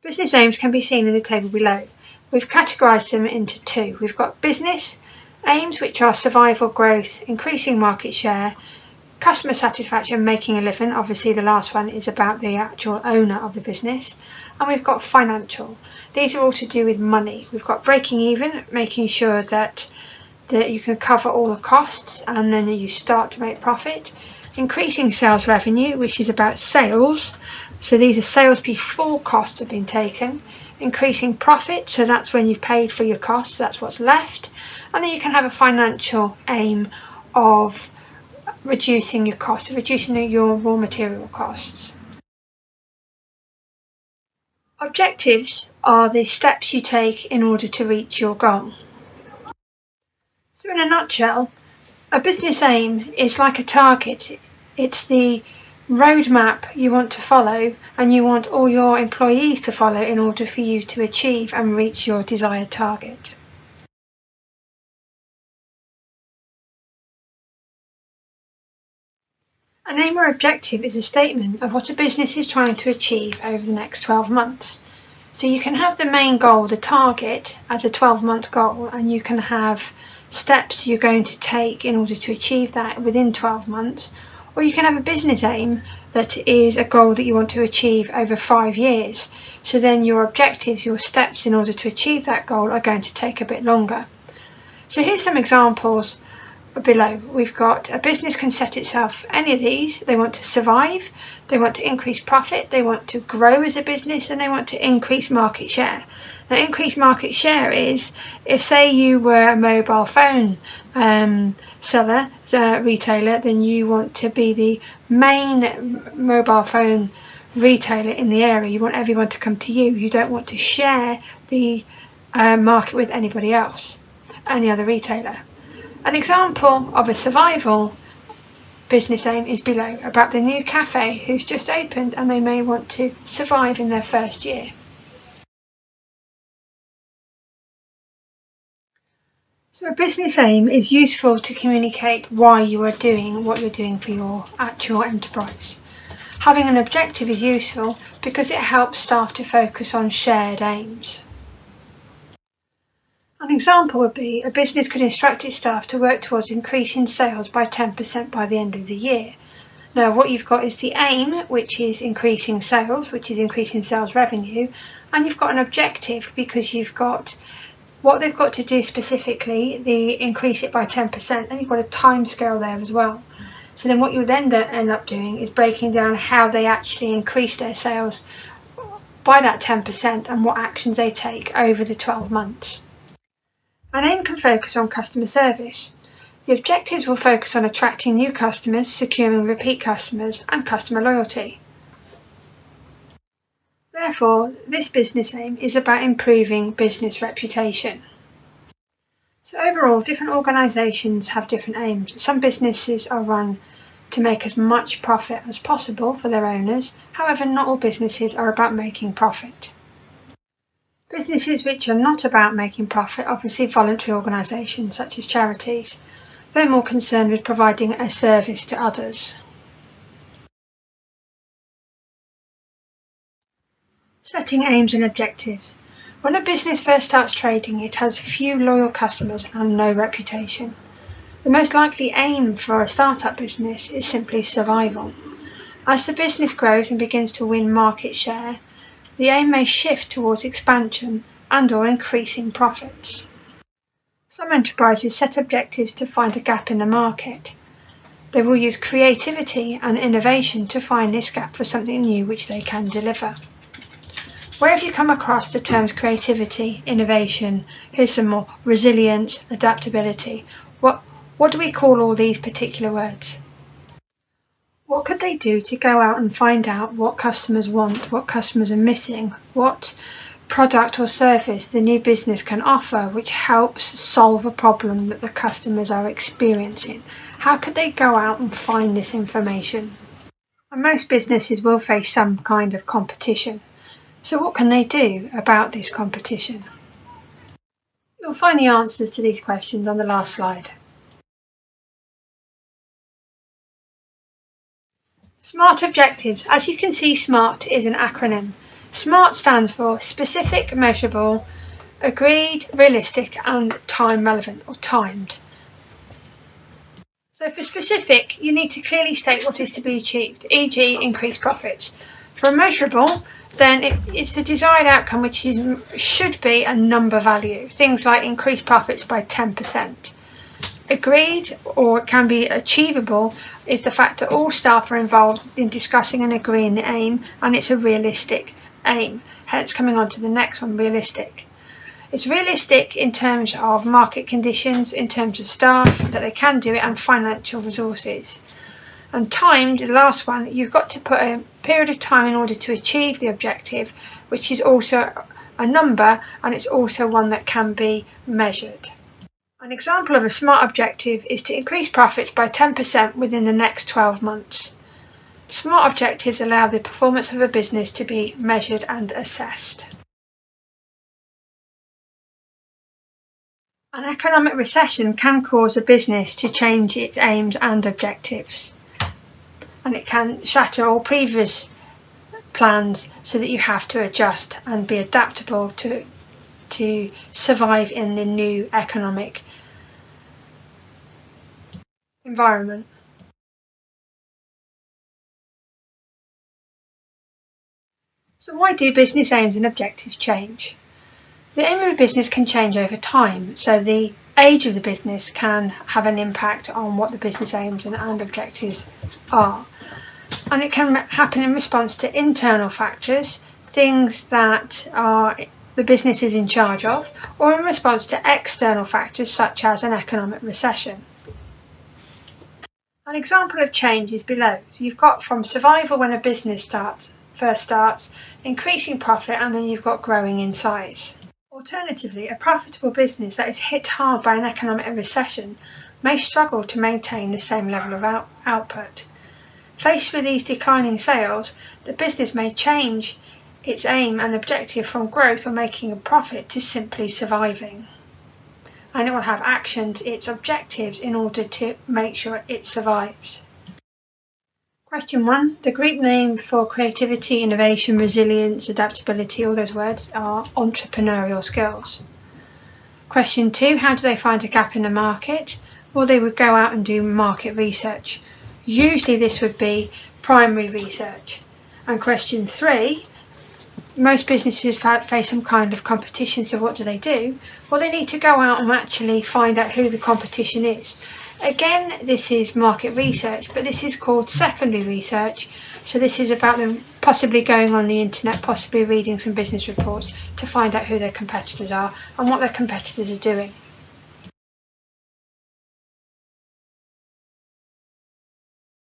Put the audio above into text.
Business aims can be seen in the table below. We've categorised them into two. We've got business aims, which are survival, growth, increasing market share, customer satisfaction, making a living. Obviously the last one is about the actual owner of the business. And we've got financial. These are all to do with money. We've got breaking even, making sure that you can cover all the costs and then you start to make profit. Increasing sales revenue, which is about sales. So these are sales before costs have been taken. Increasing profit, so that's when you've paid for your costs, that's what's left. And then you can have a financial aim of reducing your costs, reducing your raw material costs. Objectives are the steps you take in order to reach your goal. So in a nutshell, a business aim is like a target. It's the roadmap you want to follow and you want all your employees to follow in order for you to achieve and reach your desired target. An aim or objective is a statement of what a business is trying to achieve over the next 12 months. So you can have the main goal, the target, as a 12-month goal, and you can have steps you're going to take in order to achieve that within 12 months. Or you can have a business aim that is a goal that you want to achieve over 5 years. So then your objectives, your steps in order to achieve that goal are going to take a bit longer. So here's some examples below. We've got a business can set itself any of these. They want to survive, they want to increase profit, they want to grow as a business, and they want to increase market share. Now, increase market share is if, say, you were a mobile phone seller, retailer, then you want to be the main mobile phone retailer in the area. You want everyone to come to you. You don't want to share the market with anybody else, any other retailer. An example of a survival business aim is below, about the new cafe who's just opened and they may want to survive in their first year. So a business aim is useful to communicate why you are doing what you're doing for your actual enterprise. Having an objective is useful because it helps staff to focus on shared aims. An example would be a business could instruct its staff to work towards increasing sales by 10% by the end of the year. Now what you've got is the aim, which is increasing sales, which is increasing sales revenue, and you've got an objective because you've got what they've got to do specifically, the increase it by 10%, and you've got a time scale there as well. So then what you then end up doing is breaking down how they actually increase their sales by that 10% and what actions they take over the 12 months. An aim can focus on customer service. The objectives will focus on attracting new customers, securing repeat customers, and customer loyalty. Therefore, this business aim is about improving business reputation. So overall, different organisations have different aims. Some businesses are run to make as much profit as possible for their owners. However, not all businesses are about making profit. Businesses which are not about making profit, obviously voluntary organisations such as charities, they're more concerned with providing a service to others. Setting aims and objectives. When a business first starts trading, it has few loyal customers and no reputation. The most likely aim for a startup business is simply survival. As the business grows and begins to win market share, the aim may shift towards expansion and/or increasing profits. Some enterprises set objectives to find a gap in the market. They will use creativity and innovation to find this gap for something new which they can deliver. Where have you come across the terms creativity, innovation? Here's some more: resilience, adaptability. What do we call all these particular words? What could they do to go out and find out what customers want, what customers are missing, what product or service the new business can offer which helps solve a problem that the customers are experiencing? How could they go out and find this information? And most businesses will face some kind of competition. So what can they do about this competition? You'll find the answers to these questions on the last slide. SMART objectives. As you can see, SMART is an acronym. SMART stands for specific, measurable, agreed, realistic and time relevant or timed. So for specific, you need to clearly state what is to be achieved, e.g. increased profits. For measurable, then it's the desired outcome, which should be a number value, things like increased profits by 10%. Agreed, or it can be achievable, is the fact that all staff are involved in discussing and agreeing the aim, and it's a realistic aim. Hence coming on to the next one, realistic. It's realistic in terms of market conditions, in terms of staff, that they can do it, and financial resources. And timed, the last one, you've got to put a period of time in order to achieve the objective, which is also a number, and it's also one that can be measured. An example of a SMART objective is to increase profits by 10% within the next 12 months. SMART objectives allow the performance of a business to be measured and assessed. An economic recession can cause a business to change its aims and objectives, and it can shatter all previous plans so that you have to adjust and be adaptable to survive in the new economic environment. So why do business aims and objectives change? The aim of a business can change over time, so the age of the business can have an impact on what the business aims and objectives are. And it can happen in response to internal factors, things that the business is in charge of, or in response to external factors such as an economic recession. An example of change is below. So you've got from survival when a business first starts, increasing profit, and then you've got growing in size. Alternatively, a profitable business that is hit hard by an economic recession may struggle to maintain the same level of output. Faced with these declining sales, the business may change its aim and objective from growth or making a profit to simply surviving. And it will have actioned its objectives in order to make sure it survives. Question 1. The Greek name for creativity, innovation, resilience, adaptability, all those words are entrepreneurial skills. Question 2. How do they find a gap in the market? Well, they would go out and do market research. Usually this would be primary research. And question 3. Most businesses face some kind of competition, so what do? Well, they need to go out and actually find out who the competition is. Again, this is market research, but this is called secondary research. So this is about them possibly going on the internet, possibly reading some business reports to find out who their competitors are and what their competitors are doing.